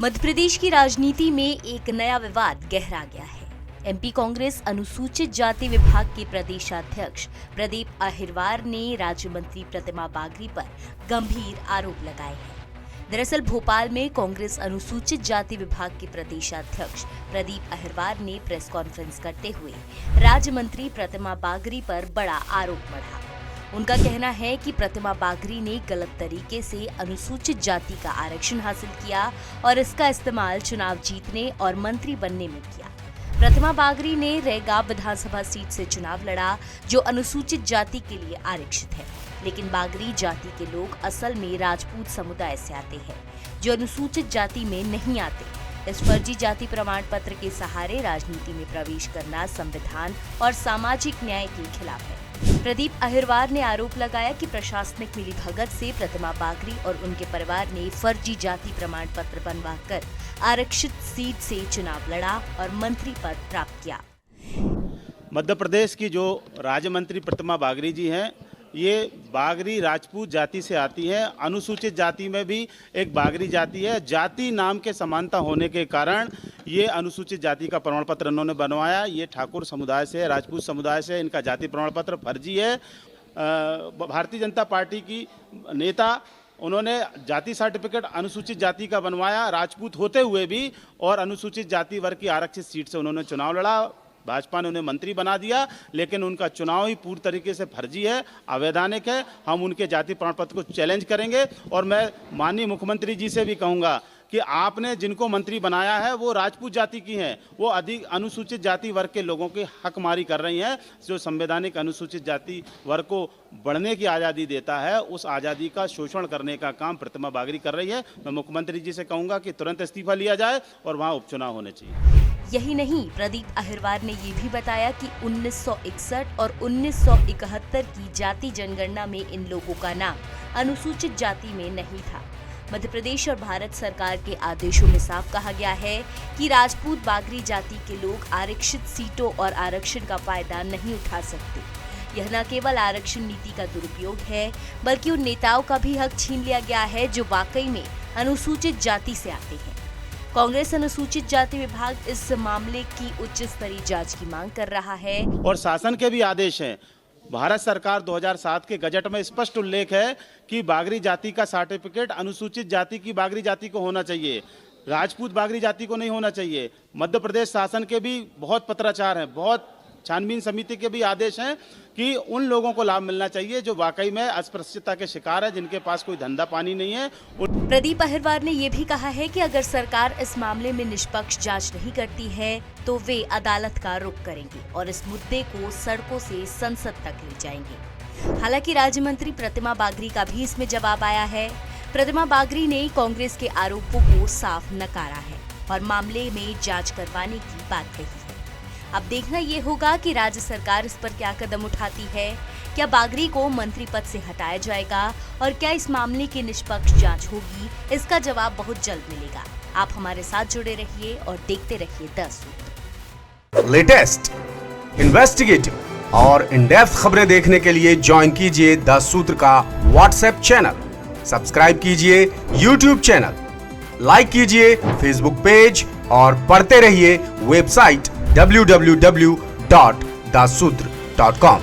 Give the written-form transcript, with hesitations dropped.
मध्य प्रदेश की राजनीति में एक नया विवाद गहरा गया है। एमपी कांग्रेस अनुसूचित जाति विभाग के प्रदेशाध्यक्ष प्रदीप अहिरवार ने राज्य मंत्री प्रतिमा बागरी पर गंभीर आरोप लगाए हैं। दरअसल भोपाल में कांग्रेस अनुसूचित जाति विभाग के प्रदेशाध्यक्ष प्रदीप अहिरवार ने प्रेस कॉन्फ्रेंस करते हुए राज्य मंत्री प्रतिमा बागरी पर बड़ा आरोप मढ़ा। उनका कहना है कि प्रतिमा बागरी ने गलत तरीके से अनुसूचित जाति का आरक्षण हासिल किया और इसका इस्तेमाल चुनाव जीतने और मंत्री बनने में किया। प्रतिमा बागरी ने रैगा विधानसभा सीट से चुनाव लड़ा, जो अनुसूचित जाति के लिए आरक्षित है, लेकिन बागरी जाति के लोग असल में राजपूत समुदाय से आते हैं, जो अनुसूचित जाति में नहीं आते। इस फर्जी जाति प्रमाण पत्र के सहारे राजनीति में प्रवेश करना संविधान और सामाजिक न्याय के खिलाफ है। प्रदीप अहिरवार ने आरोप लगाया कि प्रशासनिक मिलीभगत से प्रतिमा बागरी और उनके परिवार ने फर्जी जाति प्रमाण पत्र बनवाकर आरक्षित सीट से चुनाव लड़ा और मंत्री पद प्राप्त किया। मध्य प्रदेश की जो राज्य मंत्री प्रतिमा बागरी जी हैं, ये बागरी राजपूत जाति से आती है। अनुसूचित जाति में भी एक बागरी जाति है। जाति नाम के समानता होने के कारण ये अनुसूचित जाति का प्रमाण पत्र इन्होंने बनवाया। ये ठाकुर समुदाय से, राजपूत समुदाय से, इनका जाति प्रमाण पत्र फर्जी है। भारतीय जनता पार्टी की नेता, उन्होंने जाति सर्टिफिकेट अनुसूचित जाति का बनवाया, राजपूत होते हुए भी, और अनुसूचित जाति वर्ग की आरक्षित सीट से उन्होंने चुनाव लड़ा। भाजपा ने उन्हें मंत्री बना दिया, लेकिन उनका चुनाव ही पूरी तरीके से फर्जी है, अवैधानिक है। हम उनके जाति प्रमाण पत्र को चैलेंज करेंगे और मैं माननीय मुख्यमंत्री जी से भी कहूँगा कि आपने जिनको मंत्री बनाया है वो राजपूत जाति की हैं, वो अधिक अनुसूचित जाति वर्ग के लोगों की हकमारी कर रही हैं। जो संवैधानिक अनुसूचित जाति वर्ग को बढ़ने की आज़ादी देता है, उस आज़ादी का शोषण करने का काम प्रतिमा बागरी कर रही है। मैं मुख्यमंत्री जी से कहूँगा कि तुरंत इस्तीफा लिया जाए और वहाँ उपचुनाव होने चाहिए। यही नहीं, प्रदीप अहिरवार ने ये भी बताया कि 1961 और 1971 की जाति जनगणना में इन लोगों का नाम अनुसूचित जाति में नहीं था। मध्य प्रदेश और भारत सरकार के आदेशों में साफ कहा गया है कि राजपूत बागरी जाति के लोग आरक्षित सीटों और आरक्षण का फायदा नहीं उठा सकते। यह न केवल आरक्षण नीति का दुरुपयोग है, बल्कि उन नेताओं का भी हक छीन लिया गया है जो वाकई में अनुसूचित जाति से आते हैं। कांग्रेस अनुसूचित जाति विभाग इस मामले की उच्च स्तरीय जांच की मांग कर रहा है और शासन के भी आदेश हैं। भारत सरकार 2007 के गजट में स्पष्ट उल्लेख है कि बागरी जाति का सर्टिफिकेट अनुसूचित जाति की बागरी जाति को होना चाहिए, राजपूत बागरी जाति को नहीं होना चाहिए। मध्य प्रदेश शासन के भी बहुत पत्राचार हैं, बहुत छानबीन समिति के भी आदेश हैं कि उन लोगों को लाभ मिलना चाहिए जो वाकई में अस्पृश्यता के शिकार है, जिनके पास कोई धंधा पानी नहीं है। प्रदीप अहिरवार ने यह भी कहा है कि अगर सरकार इस मामले में निष्पक्ष जांच नहीं करती है तो वे अदालत का रुख करेंगे और इस मुद्दे को सड़कों से संसद तक ले जाएंगे। हालांकि राज्य मंत्री प्रतिमा बागरी का भी इसमें जवाब आया है। प्रतिमा बागरी ने कांग्रेस के आरोपों को साफ नकारा है और मामले में जांच करवाने की बात कही है। अब देखना ये होगा कि राज्य सरकार इस पर क्या कदम उठाती है। क्या बागरी को मंत्री पद से हटाया जाएगा और क्या इस मामले की निष्पक्ष जांच होगी? इसका जवाब बहुत जल्द मिलेगा। आप हमारे साथ जुड़े रहिए और देखते रहिए 10 सूत्र। लेटेस्ट, इन्वेस्टिगेटिव और इन डेप्थ खबरें देखने के लिए ज्वाइन कीजिए 10 सूत्र का व्हाट्सएप चैनल, सब्सक्राइब कीजिए यूट्यूब चैनल, लाइक कीजिए फेसबुक पेज और पढ़ते रहिए वेबसाइट www.dasutr.com।